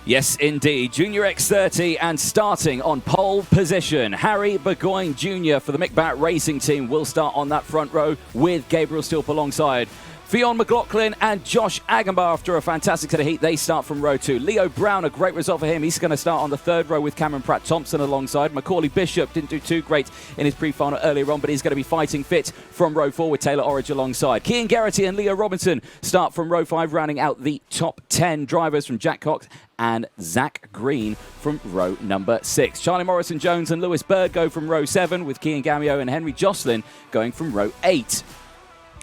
Yes, indeed. Junior X30 and starting on pole position. Harry Burgoyne Jr. for the Mick Barrett Racing Team will start on that front row with Gabriel Stilp alongside. Fionn McLaughlin and Josh Agenbar after a fantastic set of heat. They start from row 2. Leo Brown, a great result for him. He's going to start on the third row with Cameron Pratt-Thompson alongside. Macaulay Bishop didn't do too great in his pre-final earlier on, but he's going to be fighting fit from row 4 with Taylor Orridge alongside. Cian Geraghty and Leo Robinson start from row 5, rounding out the top 10 drivers from Jack Cox and Zach Green from row number 6. Charlie Morrison-Jones and Lewis Bird go from row 7 with Kian Gamio and Henry Jocelyn going from row 8.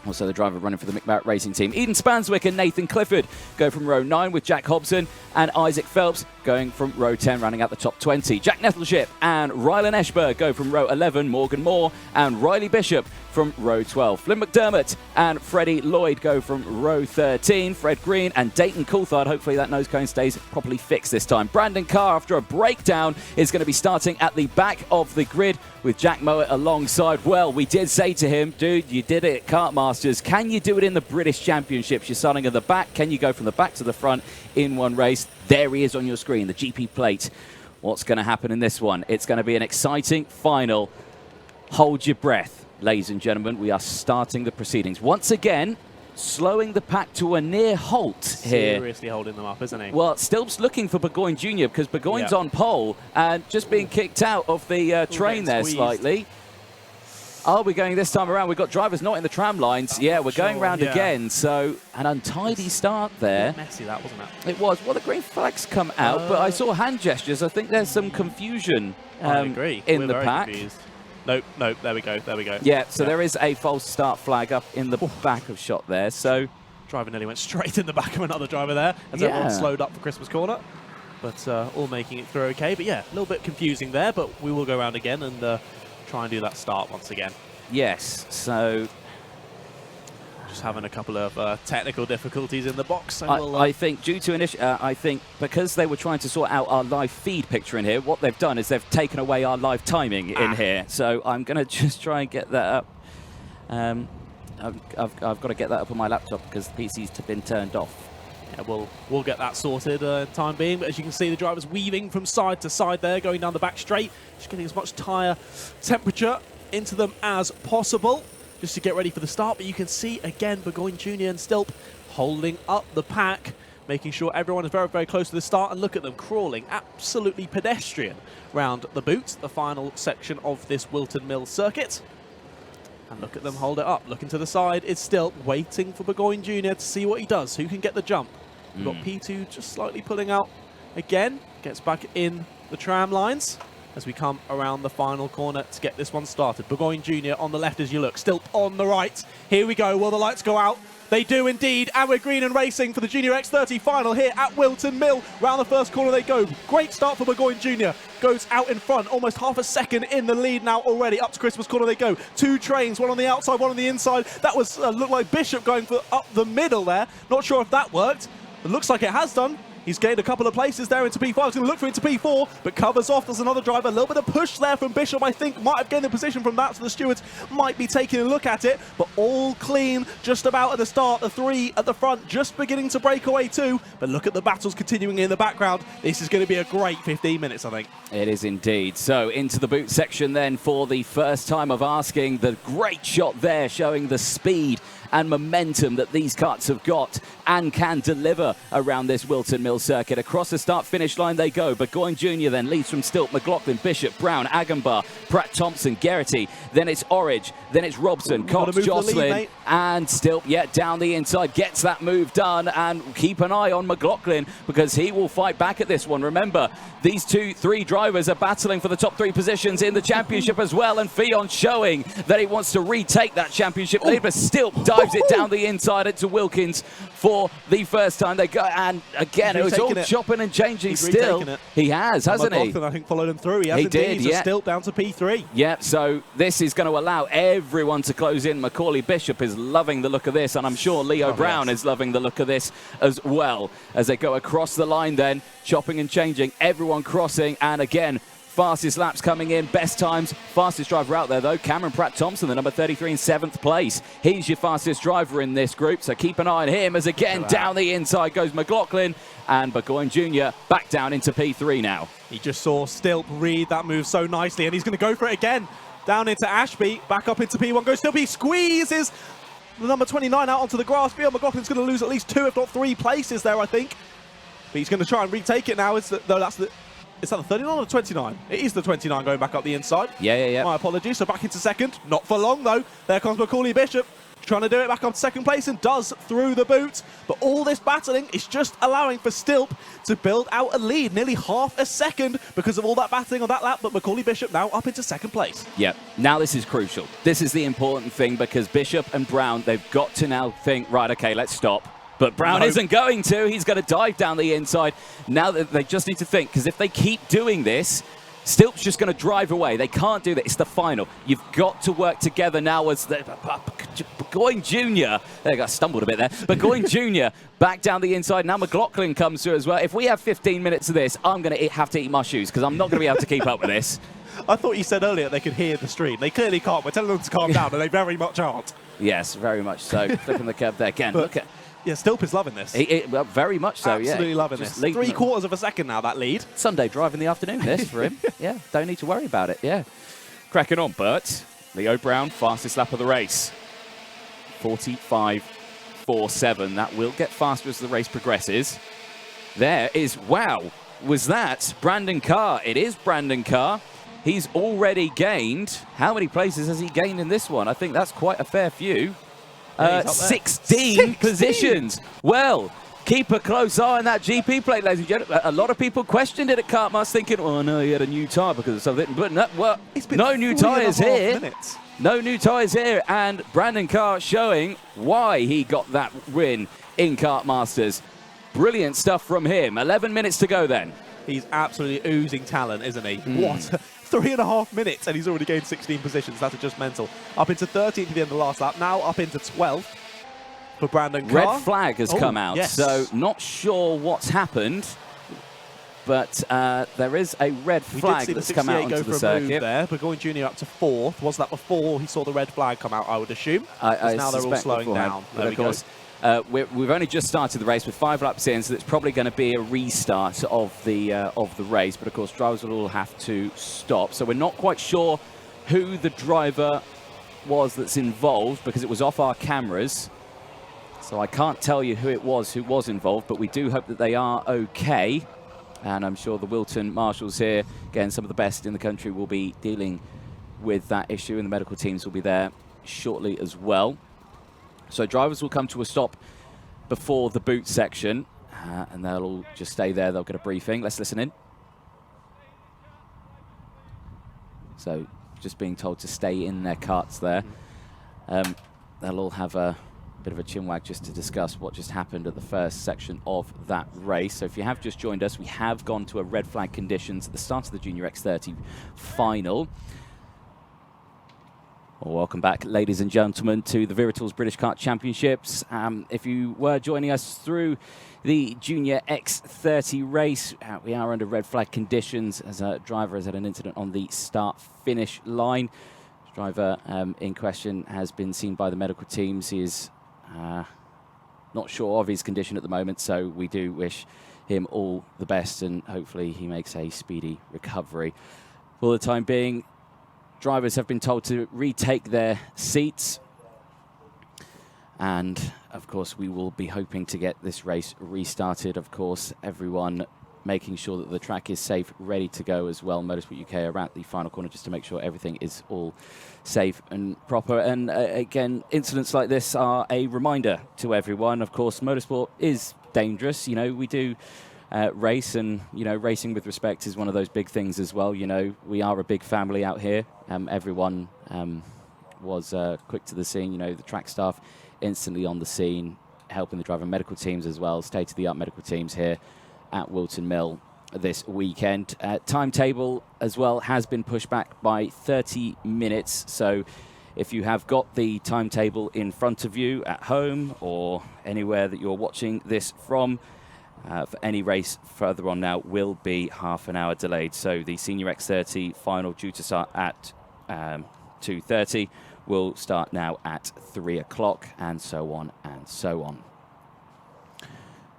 Also the driver running for the Mick Barrett Racing Team. Eden Spanswick and Nathan Clifford go from row 9 with Jack Hobson and Isaac Phelps going from row 10, rounding out the top 20. Jack Nettleship and Rylan Eschberg go from row 11. Morgan Moore and Riley Bishop from row 12. Flynn McDermott and Freddie Lloyd go from row 13. Fred Green and Dayton Coulthard, hopefully that nose cone stays properly fixed this time. Brandon Carr, after a breakdown, is going to be starting at the back of the grid with Jack Mowat alongside. Well, we did say to him, dude, you did it at Kartmasters. Can you do it in the British Championships? You're starting at the back. Can you go from the back to the front in one race? There he is on your screen, the GP plate. What's going to happen in this one? It's going to be an exciting final. Hold your breath. Ladies and gentlemen, we are starting the proceedings. Once again, slowing the pack to a near halt here. Seriously holding them up, isn't he? Well, Stilp's looking for Burgoyne Jr. because Burgoyne's on pole and just being kicked out of the train there slightly. Are we going this time around? We've got drivers not in the tram lines. Yeah, we're going round again. So an untidy start there. Messy that, wasn't it? It was. Well, the green flags come out, but I saw hand gestures. I think there's some confusion in the pack. Confused. Nope, there we go. Yeah, so there is a false start flag up in the back of shot there. So driver nearly went straight in the back of another driver there as everyone slowed up for Christmas corner. But all making it through okay. But yeah, a little bit confusing there, but we will go around again and try and do that start once again. Yes, so just having a couple of technical difficulties in the box. So I think due to I think because they were trying to sort out our live feed picture in here, what they've done is they've taken away our live timing in here. So I'm going to just try and get that up. I've got to get that up on my laptop because the PC's been turned off. Yeah, we'll get that sorted time being. But as you can see, the driver's weaving from side to side there, going down the back straight, just getting as much tyre temperature into them as possible, just to get ready for the start. But you can see, again, Burgoyne Jr. and Stilp holding up the pack, making sure everyone is very, very close to the start. And look at them crawling, absolutely pedestrian, round the boot, the final section of this Whilton Mill circuit. And look at them hold it up. Looking to the side, it's Stilp, waiting for Burgoyne Jr. to see what he does. Who can get the jump? We've got P2 just slightly pulling out again. Gets back in the tram lines as we come around the final corner to get this one started. Burgoyne Jr. on the left as you look. Stilp on the right. Here we go. Will the lights go out? They do indeed, and we're green and racing for the Junior X30 final here at Whilton Mill. Round the first corner they go. Great start for Burgoyne Jr. Goes out in front, almost half a second in the lead now already. Up to Christmas corner they go. 2 trains, one on the outside, one on the inside. That was looked like Bishop going for up the middle there. Not sure if that worked. It looks like it has done. He's gained a couple of places there into P5. He's going to look for into P4, but covers off. There's another driver. A little bit of push there from Bishop, I think. Might have gained the position from that, so the stewards might be taking a look at it. But all clean just about at the start. The 3 at the front just beginning to break away too. But look at the battles continuing in the background. This is going to be a great 15 minutes, I think. It is indeed. So into the boot section then for the first time of asking. The great shot there showing the speed and momentum that these karts have got and can deliver around this Whilton Mill circuit. Across the start-finish line they go. Burgoyne Jr. then leads from Stilp, McLaughlin, Bishop, Brown, Agenbar, Pratt-Thompson, Geraghty. Then it's Orridge. Then it's Robson, Cox, Jocelyn, and Stilp, down the inside, gets that move done. And keep an eye on McLaughlin because he will fight back at this one. Remember, these 2-3 drivers are battling for the top 3 positions in the championship as well. And Fionn showing that he wants to retake that championship lead, but Stilp dives it down the inside into Wilkins for the first time. They go, and again, it was all chopping and changing still. He has, hasn't he? I think followed him through. He has indeed. Did, Stilp down to P3. Yeah, so this is going to allow everyone to close in. Macaulay Bishop is loving the look of this, and I'm sure Leo Brown is loving the look of this as well as they go across the line then, chopping and changing, everyone crossing, and again, fastest laps coming in, best times. Fastest driver out there, though, Cameron Pratt-Thompson, the number 33 in 7th place. He's your fastest driver in this group, so keep an eye on him as again down the inside goes McLaughlin, and Burgoyne Jr. back down into P3 now. He just saw Stilp read that move so nicely, and he's going to go for it again. Down into Ashby, back up into P1, goes Stilp, he squeezes the number 29 out onto the grass. Bjorn McLaughlin's going to lose at least 2, if not 3 places there, I think. But he's going to try and retake it now. Is that the 39 or the 29? It is the 29 going back up the inside. Yeah. My apologies. So back into second. Not for long, though. There comes Macaulay Bishop, trying to do it back up to second place, and does through the boot. But all this battling is just allowing for Stilp to build out a lead, nearly half a second because of all that battling on that lap. But Macaulay Bishop now up into second place. Yep. Now this is crucial. This is the important thing, because Bishop and Brown, they've got to now think, right, okay, let's stop. But Brown isn't going to. He's going to dive down the inside. Now they just need to think, because if they keep doing this, Stilp's just going to drive away. They can't do that. It's the final. You've got to work together now as the Burgoyne Jr. There, I stumbled a bit there. Burgoyne Jr. back down the inside. Now McLaughlin comes through as well. If we have 15 minutes of this, I'm going to have to eat my shoes, because I'm not going to be able to keep up with this. I thought you said earlier they could hear the stream. They clearly can't. We're telling them to calm down, and they very much aren't. Yes, very much so. Flipping the curve there again. But look at. Yeah, Stilp is loving this. Well, very much so, Absolutely loving this. 3/4 of a second now, that lead. Sunday drive in the afternoon, this, for him. Yeah, don't need to worry about it, yeah. Cracking on, Bert. Leo Brown, fastest lap of the race. 45.47. That will get faster as the race progresses. There is, wow, was that Brandon Carr? It is Brandon Carr. He's already gained, how many places has he gained in this one? I think that's quite a fair few. 16 positions. Well, keep a close eye on that GP plate, ladies and gentlemen. A lot of people questioned it at Kartmas, thinking, oh no, he had a new tyre because of something. But no, well, no new tyres here. No new tyres here. And Brandon Carr showing why he got that win in Kart Masters. Brilliant stuff from him. 11 minutes to go then. He's absolutely oozing talent, isn't he? What? 3.5 minutes, and he's already gained 16 positions. That's just mental. Up into 13th at the end of the last lap. Now up into 12th for Brandon Carr. Red flag has come out, yes. So not sure what's happened, but there is a red flag that's come out onto the circuit. There, Burgoyne Jr. up to 4th. Was that before he saw the red flag come out, I would assume? Now they're all slowing down. There we go. We've only just started the race with 5 laps in, so it's probably going to be a restart of the race. But of course, drivers will all have to stop. So we're not quite sure who the driver was that's involved, because it was off our cameras. So I can't tell you who it was involved, but we do hope that they are okay. And I'm sure the Whilton marshals here, again, some of the best in the country, will be dealing with that issue, and the medical teams will be there shortly as well. So drivers will come to a stop before the boot section, and they'll all just stay there. They'll get a briefing. Let's listen in. So just being told to stay in their carts there. They'll all have a bit of a chinwag just to discuss what just happened at the first section of that race. So if you have just joined us, we have gone to a red flag conditions at the start of the Junior X30 final. Well, welcome back, ladies and gentlemen, to the Viritools British Kart Championships. If you were joining us through the Junior X30 race, we are under red flag conditions as a driver has had an incident on the start-finish line. The driver in question has been seen by the medical teams. He is not sure of his condition at the moment, so we do wish him all the best, and hopefully he makes a speedy recovery. For the time being, drivers have been told to retake their seats, and of course we will be hoping to get this race restarted. Of course, everyone making sure that the track is safe, ready to go as well. Motorsport UK are at the final corner just to make sure everything is all safe and proper. And again, incidents like this are a reminder to everyone. Of course, motorsport is dangerous. You know, we do race, and you know, racing with respect is one of those big things as well. You know, we are a big family out here. Everyone was quick to the scene. You know, the track staff instantly on the scene, helping the driver, medical teams as well, state-of-the-art medical teams here at Whilton Mill this weekend. Timetable as well has been pushed back by 30 minutes. So if you have got the timetable in front of you at home or anywhere that you're watching this from, for any race further on now will be half an hour delayed. So the Senior X30 final, due to start at 2:30, will start now at 3 o'clock, and so on and so on.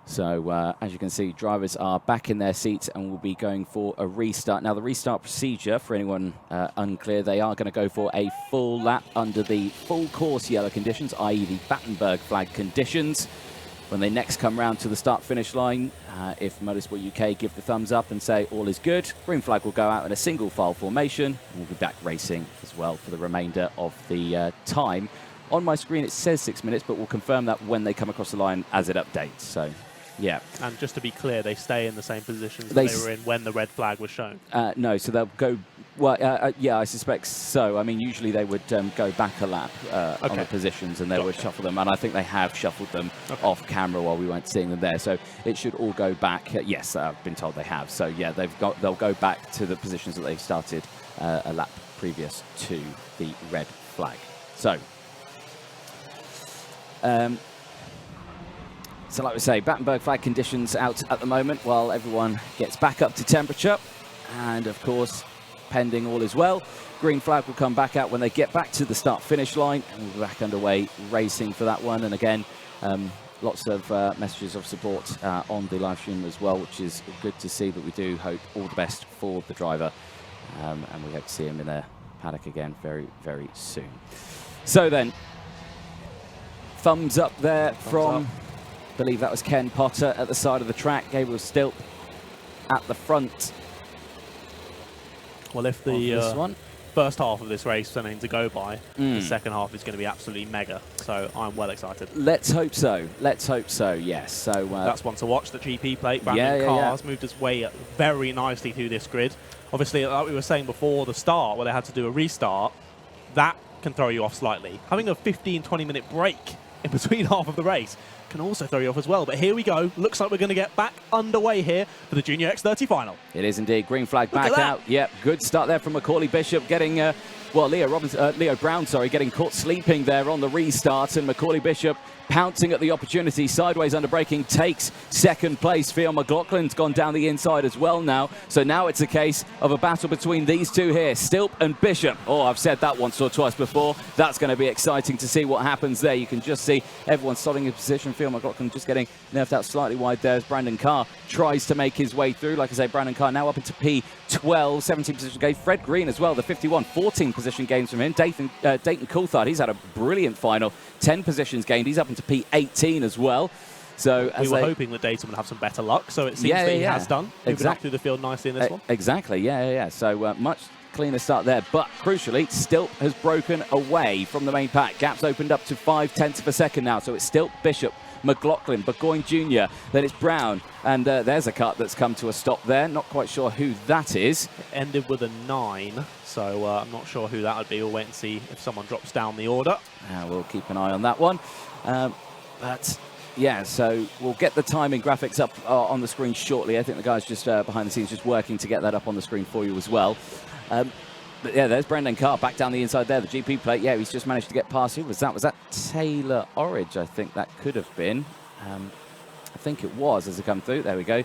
So as you can see, drivers are back in their seats and will be going for a restart. Now, the restart procedure, for anyone unclear, they are going to go for a full lap under the full course yellow conditions, i.e. the Battenberg flag conditions. When they next come round to the start-finish line, if Motorsport UK give the thumbs up and say all is good, green flag will go out in a single file formation, and we'll be back racing as well for the remainder of the time. On my screen it says 6 minutes, but we'll confirm that when they come across the line as it updates. So, yeah. And just to be clear, they stay in the same positions that they were in when the red flag was shown? No, so they'll go... Well, yeah, I suspect so. I mean, usually they would go back a lap on the positions, and they would shuffle them. And I think they have shuffled them off camera while we weren't seeing them there. So it should all go back. Yes, I've been told they have. So yeah, they'll go back to the positions that they started a lap previous to the red flag. So. So like we say, Battenberg flag conditions out at the moment while everyone gets back up to temperature. And of course, pending all is well, green flag will come back out when they get back to the start-finish line, and we'll be back underway racing for that one. And again, lots of messages of support on the live stream as well, which is good to see, but we do hope all the best for the driver. And we hope to see him in their paddock again very, very soon. So then, thumbs up there from... I believe that was Ken Potter at the side of the track. Gabriel Stilp at the front. Well, if the first half of this race is anything to go by, the second half is going to be absolutely mega. So I'm well excited. Let's hope so. Let's hope so, yes. So that's one to watch. The GP plate. Brandon Carr has moved his way very nicely through this grid. Obviously, like we were saying before the start, where they had to do a restart, that can throw you off slightly. Having a 15-20 minute break in between half of the race can also throw you off as well. But here we go. Looks like we're going to get back underway here for the Junior X30 final. It is indeed. Green flag back out. Yep, good start there from Macaulay Bishop getting, Leo Brown, getting caught sleeping there on the restart, and Macaulay Bishop pouncing at the opportunity, sideways under braking, takes second place. Fionn McLaughlin's gone down the inside as well now. So now it's a case of a battle between these two here, Stilp and Bishop. Oh, I've said that once or twice before. That's going to be exciting to see what happens there. You can just see everyone slotting in position. Fionn McLaughlin just getting nerfed out slightly wide there as Brandon Carr tries to make his way through. Like I say, Brandon Carr now up into P12, 17 position gain. Fred Green as well, the 51, 14 position gains from him. Dayton Coulthard, he's had a brilliant final. 10 positions gained. He's up into P18 as well. So we were hoping that Dayton would have some better luck, so it seems that he has done. Moving up through the field nicely in this one. Exactly, yeah. So much cleaner start there. But crucially, Stilp has broken away from the main pack. Gaps opened up to 0.5 of a second now. So it's Stilp, Bishop, McLaughlin, Burgoyne Jr., then it's Brown, and there's a cut that's come to a stop there. Not quite sure who that is. It ended with a 9, so I'm not sure who that would be. We'll wait and see if someone drops down the order. We'll keep an eye on that one. But yeah, so we'll get the timing graphics up on the screen shortly. I think the guys just behind the scenes just working to get that up on the screen for you as well. But yeah, there's Brendan Carr back down the inside there. The GP plate, yeah, he's just managed to get past. Who was that? Was that Taylor Orridge? I think that could have been. I think it was as it come through. There we go.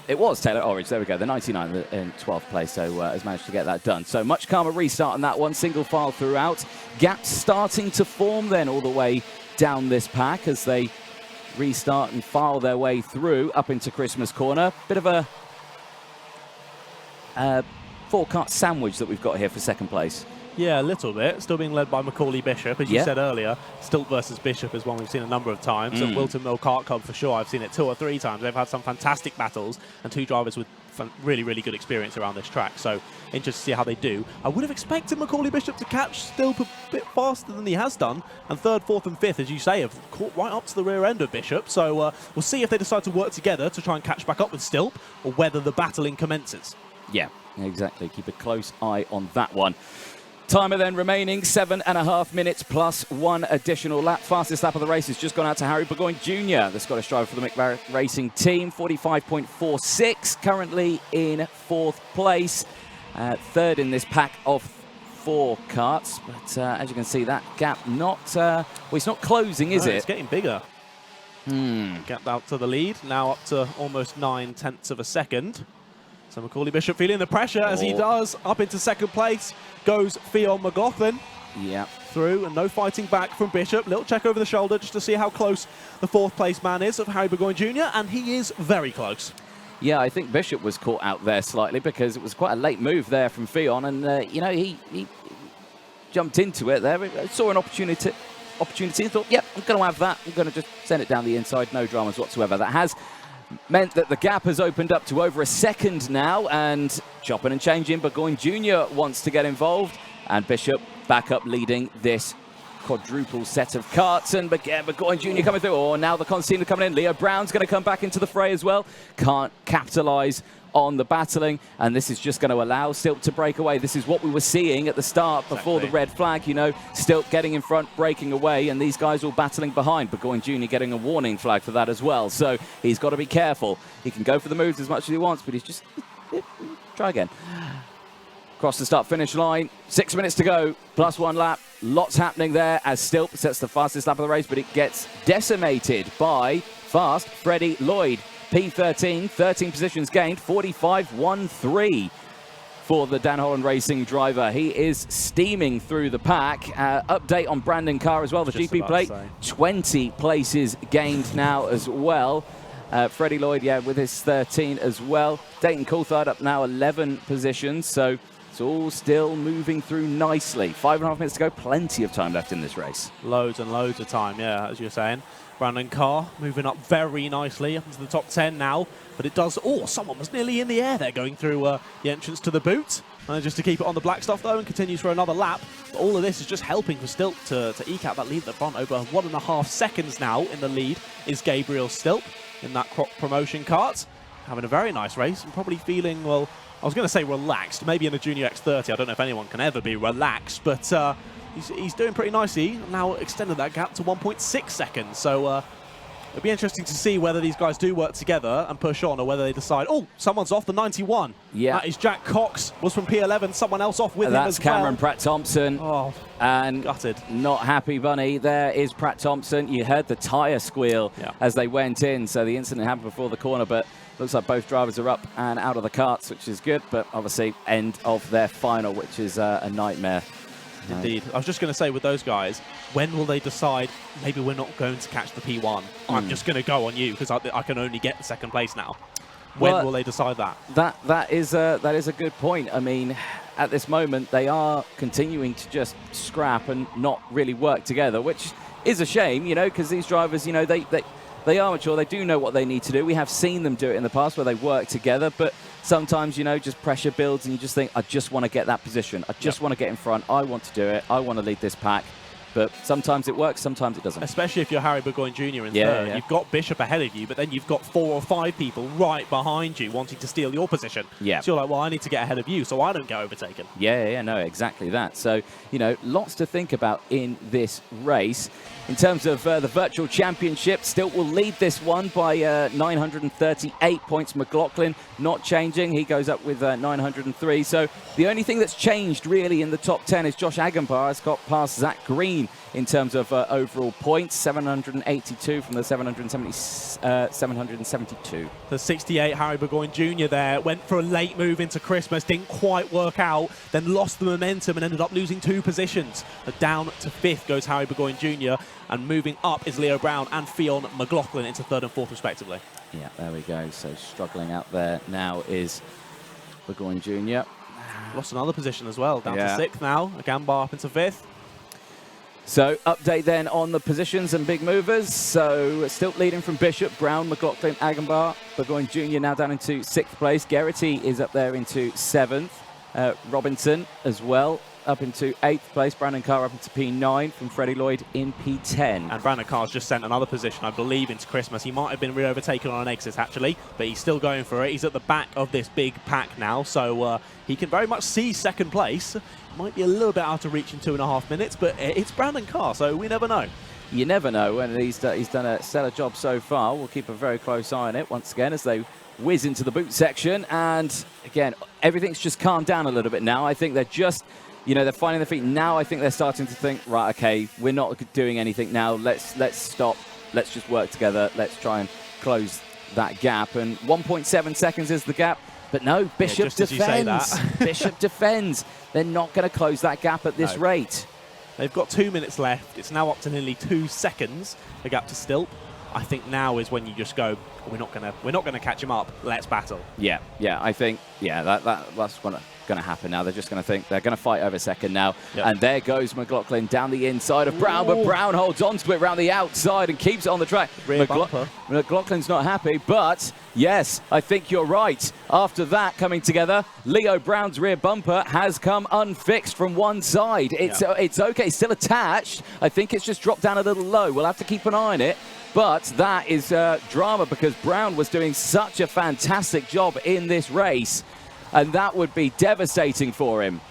It was Taylor Orridge. There we go. The 99 in 12th place, so has managed to get that done. So much calmer restart on that one. Single file throughout. Gaps starting to form then all the way down this pack as they restart and file their way through up into Christmas Corner. Bit of a four-cart sandwich that we've got here for second place. Yeah, a little bit. Still being led by Macaulay Bishop. As you said earlier, Stilp versus Bishop is one we've seen a number of times. At Whilton Mill Kart Club, for sure, I've seen it 2 or 3 times. They've had some fantastic battles and 2 drivers with really, really good experience around this track. So, interested to see how they do. I would have expected Macaulay Bishop to catch Stilp a bit faster than he has done. And 3rd, 4th and 5th, as you say, have caught right up to the rear end of Bishop. So, we'll see if they decide to work together to try and catch back up with Stilp, or whether the battling commences. Yeah, exactly. Keep a close eye on that one. Timer then remaining 7.5 minutes plus 1 additional lap. Fastest lap of the race has just gone out to Harry Burgoyne Jr., the Scottish driver for the McLaren Racing team. 45.46, currently in 4th place. 3rd in this pack of 4 karts. But as you can see, that gap not, well, it's not closing, is it? It's getting bigger. Get out to the lead, now up to almost 9/10 of a second. So Macaulay Bishop feeling the pressure as he does. Up into second place goes Fionn McLaughlin. Yeah. Through, and no fighting back from Bishop. Little check over the shoulder just to see how close the fourth place man is of Harry Burgoyne Jr., and he is very close. Yeah, I think Bishop was caught out there slightly because it was quite a late move there from Fionn, and you know, he jumped into it there. Saw an opportunity and thought, yep, I'm going to have that. I'm going to just send it down the inside, no dramas whatsoever. That has meant that the gap has opened up to over a second now, and chopping and changing, Burgoyne Jr. wants to get involved, and Bishop back up leading this quadruple set of karts, and again, Burgoyne Jr. coming through. Oh, now the concertina coming in. Leo Brown's going to come back into the fray as well. Can't capitalise on the battling, and this is just going to allow Stilp to break away. This is what we were seeing at the start before the red flag, you know, Stilp getting in front, breaking away, and these guys all battling behind. Burgoyne Jr. getting a warning flag for that as well, so he's got to be careful. He can go for the moves as much as he wants, but he's just... try again. Across the start-finish line, 6 minutes to go, +1 lap. Lots happening there as Stilp sets the fastest lap of the race, but it gets decimated by fast Freddie Lloyd. P13, 13 positions gained, 45.13 for the Dan Holland Racing driver. He is steaming through the pack. Update on Brandon Carr as well, the GP plate. 20 places gained now as well. Freddie Lloyd, yeah, with his 13 as well. Dayton Coulthard up now 11 positions, so it's all still moving through nicely. 5.5 minutes to go, plenty of time left in this race. Loads and loads of time, yeah, as you're saying. Brandon Carr moving up very nicely up into the top 10 now, but it does... Oh, someone was nearly in the air there going through the entrance to the boot. Just to keep it on the black stuff though, and continues for another lap. But all of this is just helping for Stilp to eke out that lead at the front. Over 1.5 seconds now in the lead is Gabriel Stilp in that promotion kart. Having a very nice race and probably feeling, well, I was going to say relaxed. Maybe in a Junior X30, I don't know if anyone can ever be relaxed, but he's doing pretty nicely. Now extended that gap to 1.6 seconds. So it'll be interesting to see whether these guys do work together and push on, or whether they decide, oh, someone's off the 91. Yeah. That is Jack Cox, was from P11, someone else off with him as well. That's Cameron Pratt-Thompson. Oh, and gutted. Not happy bunny. There is Pratt-Thompson. You heard the tyre squeal as they went in, so the incident happened before the corner, but looks like both drivers are up and out of the karts, which is good, but obviously end of their final, which is a nightmare. Indeed. I was just going to say with those guys, when will they decide, maybe we're not going to catch the P1? I'm just going to go on you because I can only get the second place now. When will they decide that? That is a good point. I mean, at this moment, they are continuing to just scrap and not really work together, which is a shame, you know, because these drivers, you know, they are mature, they do know what they need to do. We have seen them do it in the past where they work together, but sometimes, you know, just pressure builds and you just think, I just want to get that position. I just want to get in front. I want to do it. I want to lead this pack. But sometimes it works, sometimes it doesn't. Especially if you're Harry Burgoyne Jr. in third. Yeah. You've got Bishop ahead of you, but then you've got 4 or 5 people right behind you wanting to steal your position. Yeah. So you're like, well, I need to get ahead of you so I don't get overtaken. Yeah, no, exactly that. So, you know, lots to think about in this race. In terms of the virtual championship, Stilp will lead this one by 938 points. McLaughlin not changing. He goes up with 903. So the only thing that's changed really in the top 10 is Josh Agambar has got past Zach Green in terms of overall points, 782 from the 772. The 68 Harry Burgoyne Jr. there went for a late move into Christmas, didn't quite work out, then lost the momentum and ended up losing 2 positions. Down to 5th goes Harry Burgoyne Jr. and moving up is Leo Brown and Fionn McLaughlin into 3rd and 4th respectively. Yeah, there we go. So struggling out there now is Burgoyne Jr. Lost another position as well, down to 6th now. Agambar up into 5th. So update then on the positions and big movers. So Stilp leading from Bishop, Brown, McLaughlin, Agambar. Burgoyne Jr. now down into 6th place. Garrity is up there into 7th. Robinson as well up into 8th place. Brandon Carr up into P9 from Freddie Lloyd in P10. And Brandon Carr's just sent another position, I believe, into Christmas. He might have been re-overtaken on an exit, actually, but he's still going for it. He's at the back of this big pack now, so he can very much see 2nd place. Might be a little bit out of reach in 2.5 minutes, but it's Brandon Carr, so we never know. You never know, and he's done a stellar job so far. We'll keep a very close eye on it once again as they whiz into the boot section. And again, everything's just calmed down a little bit now. I think they're just, you know, they're finding their feet. Now I think they're starting to think, right, okay, we're not doing anything now. Let's stop let's just work together. Let's try and close that gap. And 1.7 seconds is the gap. But no, Bishop defends. Bishop defends. They're not going to close that gap at this rate. They've got 2 minutes left. It's now up to nearly 2 seconds, the gap to Stilp. I think now is when you just go, we're not gonna catch him up. Let's battle. Yeah, I think that's gonna happen now. They're just gonna think they're gonna fight over second now. Yep. And there goes McLaughlin down the inside of Brown, but Brown holds on to it around the outside and keeps it on the track. McLaughlin's not happy, but yes, I think you're right. After that coming together, Leo Brown's rear bumper has come unfixed from one side. It's okay, it's still attached. I think it's just dropped down a little low. We'll have to keep an eye on it. But that is drama because Brown was doing such a fantastic job in this race, and that would be devastating for him.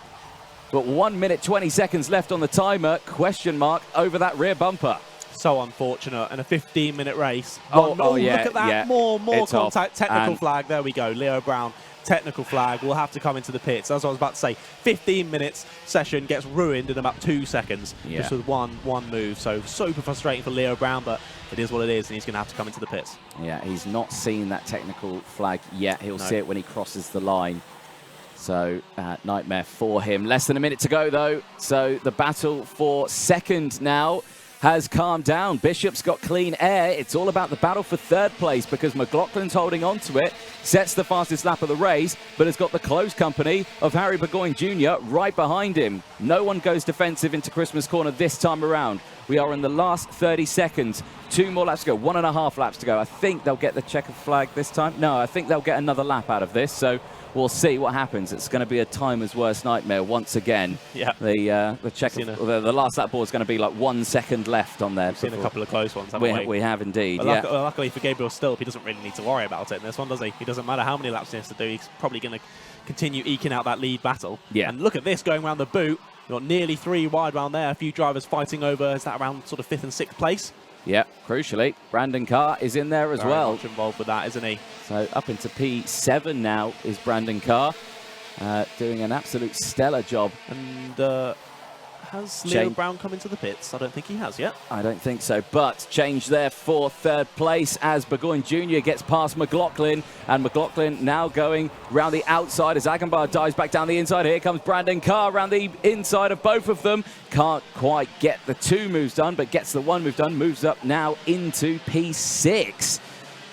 But 1 minute, 20 seconds left on the timer, question mark over that rear bumper. So unfortunate, and a 15-minute race. Yeah, look at that, yeah. more contact, technical flag, there we go, Leo Brown. Technical flag will have to come into the pits. As I was about to say, 15 minutes session gets ruined in about 2 seconds just with one move. So super frustrating for Leo Brown, but it is what it is, and he's going to have to come into the pits. Yeah, he's not seen that technical flag yet. He'll see it when he crosses the line. So nightmare for him. Less than a minute to go, though. So the battle for second now has calmed down. Bishop's got clean air. It's all about the battle for third place because McLaughlin's holding on to it, sets the fastest lap of the race, but has got the close company of Harry Burgoyne Jr. right behind him. No one goes defensive into Christmas corner this time around. We are in the last 30 seconds. 2 more laps to go, 1.5 laps to go. I think they'll get the checkered flag this time. No, I think they'll get another lap out of this. So we'll see what happens. It's going to be a timer's worst nightmare once again. Yeah. The the last lap board is going to be like 1 second left on there. We've seen a couple of close ones, haven't we? We have indeed. But luckily for Gabriel Stilp, he doesn't really need to worry about it in this one, does he? It doesn't matter how many laps he has to do. He's probably going to continue eking out that lead battle. Yeah. And look at this going around the boot. You've got nearly 3 wide round there. A few drivers fighting over, is that around sort of 5th and 6th place? Yeah, crucially, Brandon Carr is in there as well. Much involved with that, isn't he? So up into P7 now is Brandon Carr, doing an absolute stellar job. And has Leo Brown come into the pits? I don't think he has yet. I don't think so, but change there for third place as Burgoyne Jr. gets past McLaughlin, and McLaughlin now going round the outside as Agenbar dives back down the inside. Here comes Brandon Carr around the inside of both of them. Can't quite get the 2 moves done, but gets the 1 move done, moves up now into P6.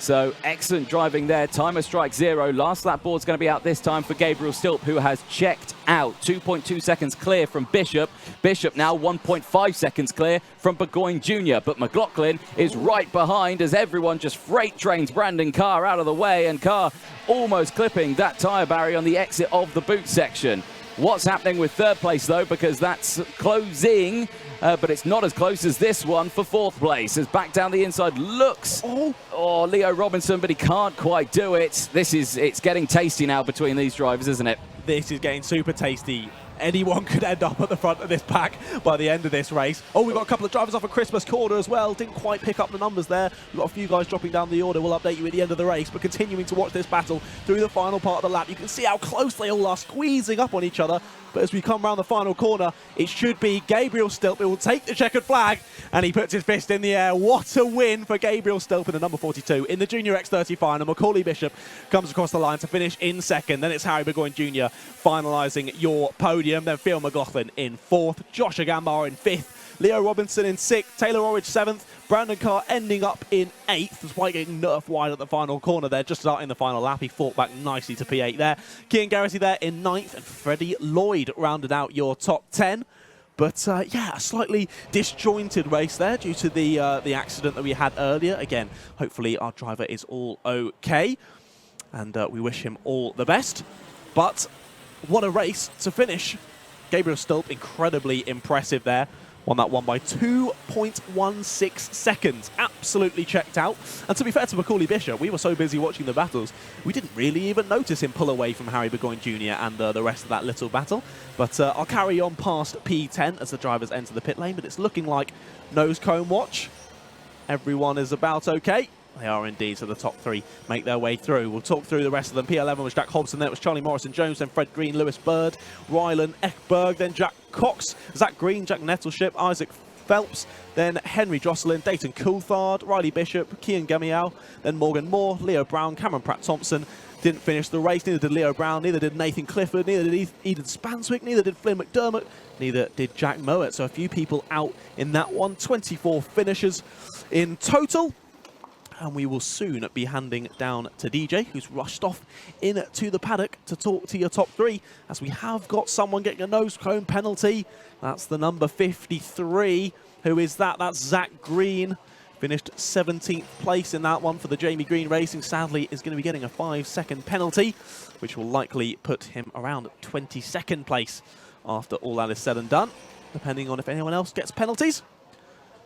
So excellent driving there. Timer strike 0. Last lap board's going to be out this time for Gabriel Stilp, who has checked out. 2.2 seconds clear from Bishop. Bishop now 1.5 seconds clear from Burgoyne Jr. But McLaughlin is right behind as everyone just freight trains Brandon Carr out of the way, and Carr almost clipping that tyre barrier on the exit of the boot section. What's happening with third place, though, because that's closing, but it's not as close as this one for fourth place, as back down the inside looks. Oh, Leo Robinson, but he can't quite do it. It's getting tasty now between these drivers, isn't it? This is getting super tasty. Anyone could end up at the front of this pack by the end of this race. Oh, we've got a couple of drivers off a Christmas corner as well. Didn't quite pick up the numbers there. We've got a few guys dropping down the order. We'll update you at the end of the race. But continuing to watch this battle through the final part of the lap, you can see how close they all are, squeezing up on each other. But as we come around the final corner, it should be Gabriel Stilp who will take the checkered flag, and he puts his fist in the air. What a win for Gabriel Stilp in the number 42 in the Junior X30 final. Macaulay Bishop comes across the line to finish in second. Then it's Harry Burgoyne Jr. finalising your podium. Then Phil McLaughlin in 4th, Josh Agambar in 5th, Leo Robinson in 6th, Taylor Orridge 7th, Brandon Carr ending up in 8th, despite getting nerfed wide at the final corner there, just starting the final lap. He fought back nicely to P8 there. Cian Garrity there in 9th, and Freddie Lloyd rounded out your top 10. But yeah, a slightly disjointed race there due to the accident that we had earlier. Again, hopefully our driver is all okay, and we wish him all the best. But what a race to finish. Gabriel Stilp, incredibly impressive there. Won that one by 2.16 seconds. Absolutely checked out. And to be fair to Macaulay Bishop, we were so busy watching the battles, we didn't really even notice him pull away from Harry Burgoyne Jr. and the rest of that little battle. But I'll carry on past P10 as the drivers enter the pit lane, but it's looking like nose cone watch. Everyone is about okay. They are indeed, so the top 3 make their way through. We'll talk through the rest of them. P11 was Jack Hobson, then it was Charlie Morrison-Jones, then Fred Green, Lewis Bird, Rylan Ekberg, then Jack Cox, Zach Green, Jack Nettleship, Isaac Phelps, then Henry Jocelyn, Dayton Coulthard, Riley Bishop, Kian Gamiao, then Morgan Moore, Leo Brown, Cameron Pratt-Thompson. Didn't finish the race, neither did Leo Brown, neither did Nathan Clifford, neither did Eden Spanswick, neither did Flynn McDermott, neither did Jack Mowat. So a few people out in that one, 24 finishers in total. And we will soon be handing down to DJ, who's rushed off into the paddock to talk to your top three, as we have got someone getting a nose cone penalty. That's the number 53. Who is that? That's Zach Green. Finished 17th place in that one for the Jamie Green Racing. Sadly, is going to be getting a 5-second penalty, which will likely put him around 22nd place after all that is said and done, depending on if anyone else gets penalties.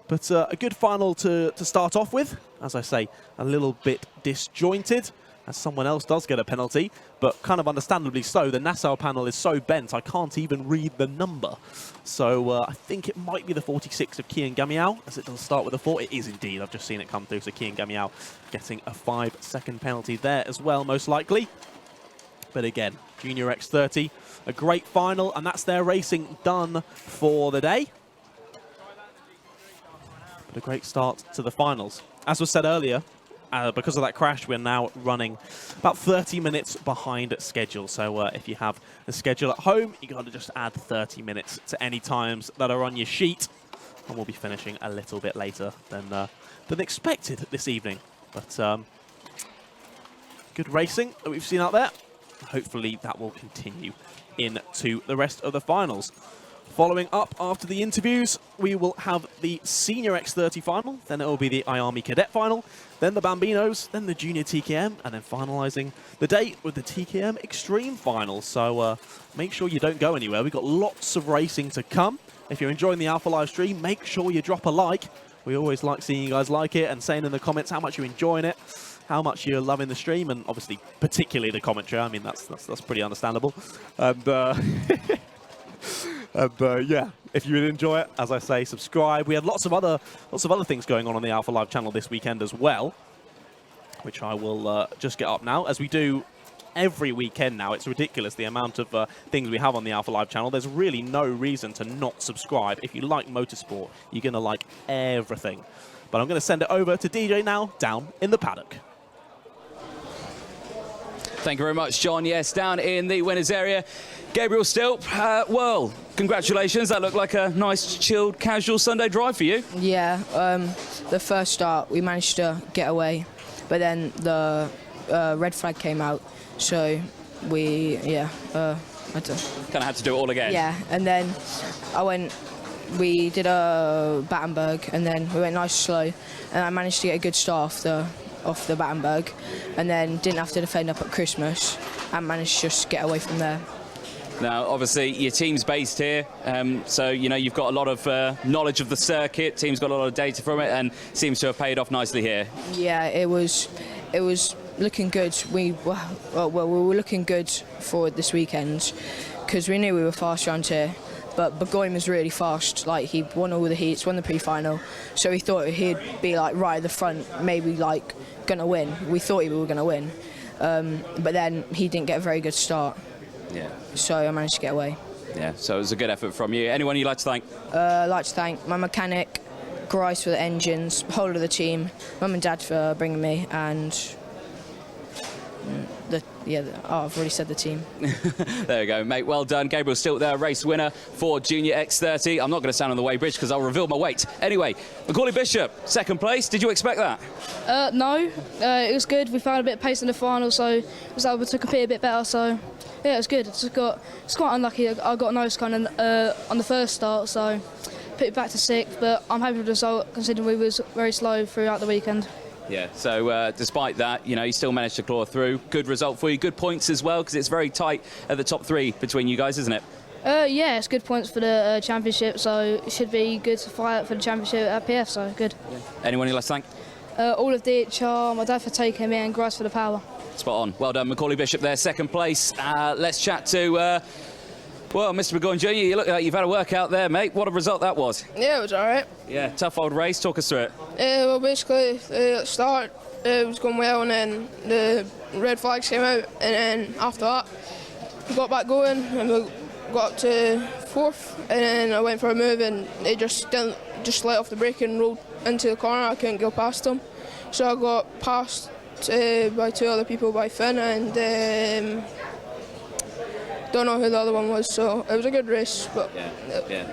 But a good final to start off with. As I say, a little bit disjointed, as someone else does get a penalty, but kind of understandably so. The Nassau panel is so bent, I can't even read the number. So I think it might be the 46 of Kian Gamiao, as it does start with a 4. It is indeed. I've just seen it come through. So Kian Gamiao getting a 5-second penalty there as well, most likely. But again, Junior X30, a great final, and that's their racing done for the day. But a great start to the finals. As was said earlier, because of that crash, we're now running about 30 minutes behind schedule. So if you have a schedule at home, you got to just add 30 minutes to any times that are on your sheet. And we'll be finishing a little bit later than expected this evening. But good racing that we've seen out there. Hopefully that will continue into the rest of the finals. Following up after the interviews, we will have the Senior X30 final, then it will be the IARMY Cadet final, then the Bambinos, then the Junior TKM, and then finalising the day with the TKM Extreme final. So make sure you don't go anywhere. We've got lots of racing to come. If you're enjoying the Alpha live stream, make sure you drop a like. We always like seeing you guys like it and saying in the comments how much you're enjoying it, how much you're loving the stream, and obviously particularly the commentary. I mean, that's pretty understandable. And yeah, if you would enjoy it, as I say, subscribe. We had lots of other things going on the Alpha Live channel this weekend as well, which I will just get up now, as we do every weekend now. It's ridiculous the amount of things we have on the Alpha Live channel. There's really no reason to not subscribe. If you like motorsport, you're going to like everything. But I'm going to send it over to DJ now, down in the paddock. Thank you very much, John. Yes, down in the winners area, Gabriel Stilp. Well, congratulations. That looked like a nice, chilled, casual Sunday drive for you. Yeah, the first start, we managed to get away, but then the red flag came out, so we, had to... Kind of had to do it all again. Yeah, and then we did a Battenberg, and then we went nice slow, and I managed to get a good start off the Battenberg, and then didn't have to defend up at Christmas, and managed to just get away from there. Now, obviously, your team's based here, so you know you've got a lot of knowledge of the circuit. Team's got a lot of data from it, and seems to have paid off nicely here. Yeah, it was looking good. We were looking good for this weekend, because we knew we were fast around here. But Burgoyne was really fast. Like, he won all the heats, won the pre-final, so we thought he'd be like right at the front, maybe like gonna win. We thought we were gonna win, but then he didn't get a very good start. Yeah. So I managed to get away. Yeah. So it was a good effort from you. Anyone you'd like to thank? I'd like to thank my mechanic, Grice for the engines, whole of the team, Mum and Dad for bringing me, and I've already said the team. There we go, mate. Well done. Gabriel Stilp there, race winner for Junior X30. I'm not going to stand on the weigh bridge because I'll reveal my weight. Anyway, Macaulay Bishop, second place. Did you expect that? No, it was good. We found a bit of pace in the final, so was able to compete a bit better. So yeah, it was good. It's quite unlucky. I got a nose cone on the first start, so put it back to sixth. But I'm happy with the result, considering we was very slow throughout the weekend. Yeah, so despite that, you know, you still managed to claw through. Good result for you, good points as well, because it's very tight at the top three between you guys, isn't it? Yeah, it's good points for the championship, so it should be good to fight for the championship at PF, so good. Yeah. Anyone you'd like to thank? All of DHR, my dad for taking me, and Grice for the power. Spot on. Well done, Macaulay Bishop there, second place. Let's chat to... well, Mr. Burgoyne Jr., you look like you've had a workout there, mate. What a result that was. Yeah, it was all right. Yeah, tough old race. Talk us through it. Well, basically, the start was going well, and then the red flags came out, and then after that, we got back going, and we got up to fourth, and then I went for a move, and they just just let off the brake and rolled into the corner. I couldn't go past him, so I got passed by 2 other people, by Finn and don't know who the other one was. So it was a good race, but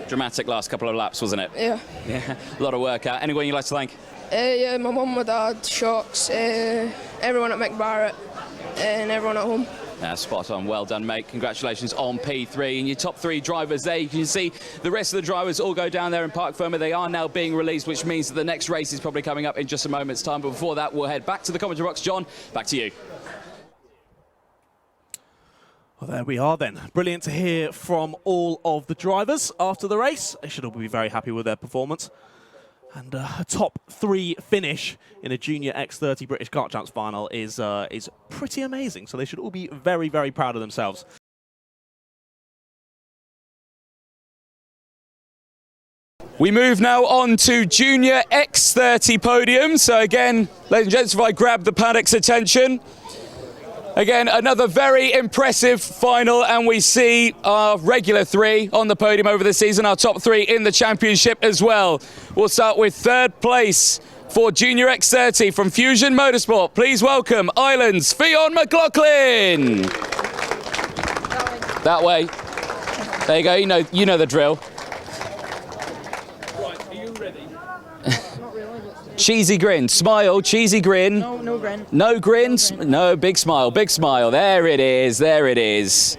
Dramatic last couple of laps, wasn't it? yeah. A lot of work out. Anyone you'd like to thank? Yeah, my mum, my dad, Shocks, everyone at McBarrett, and everyone at home. Spot on. Well done, mate. Congratulations on P3 and your top 3 drivers there. You can see the rest of the drivers all go down there in Parc Fermé. They are now being released, which means that the next race is probably coming up in just a moment's time. But before that, we'll head back to the commentary box. John, back to you. Well, there we are then. Brilliant to hear from all of the drivers after the race. They should all be very happy with their performance. And a top 3 finish in a Junior X30 British Kart Champs final is pretty amazing. So they should all be very, very proud of themselves. We move now on to Junior X30 podium. So again, ladies and gents, if I grab the paddock's attention. Again, another very impressive final, and we see our regular 3 on the podium over the season, our top 3 in the championship as well. We'll start with 3rd place for Junior X30 from Fusion Motorsport. Please welcome Ireland's Fionn McLaughlin. That way. There you go, you know the drill. Right, are you ready? Cheesy grin, smile, cheesy grin. No grin. No grin, no, big smile, big smile. There it is, there it is.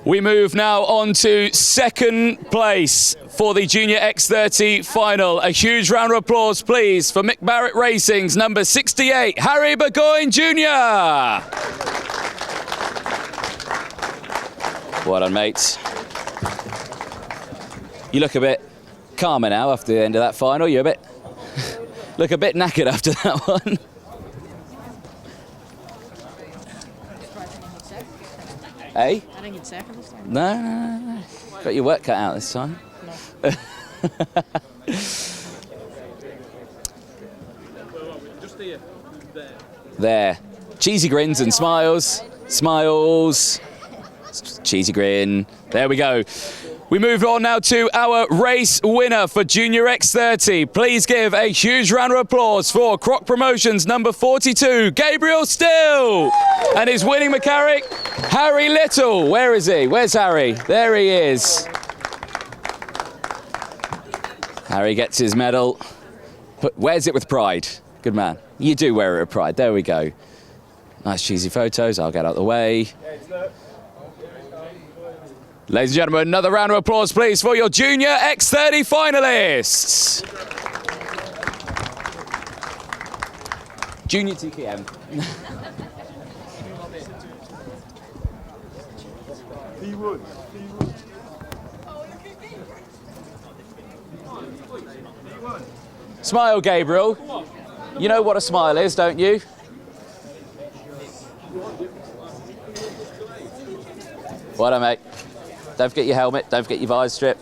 We move now on to 2nd place for the Junior X30 final. A huge round of applause, please, for Mick Barrett Racing's number 68, Harry Burgoyne Jr. Well done, mates. You look a bit calmer now after the end of that final. You're a bit, look a bit knackered after that one. Hey? I didn't get second this time. No. Got your work cut out this time. No. There. Cheesy grins and smiles. Smiles. Cheesy grin. There we go. We move on now to our race winner for Junior X30. Please give a huge round of applause for Croc Promotions number 42, Gabriel Stilp, and his winning mechanic, Harry Little. Where is he? Where's Harry? There he is. Harry gets his medal. Wears it with pride. Good man. You do wear it with pride. There we go. Nice cheesy photos. I'll get out of the way. Ladies and gentlemen, another round of applause, please, for your Junior X30 finalists. Junior TKM. Smile, Gabriel. You know what a smile is, don't you? Well done, mate. Don't forget your helmet, don't forget your visor strip.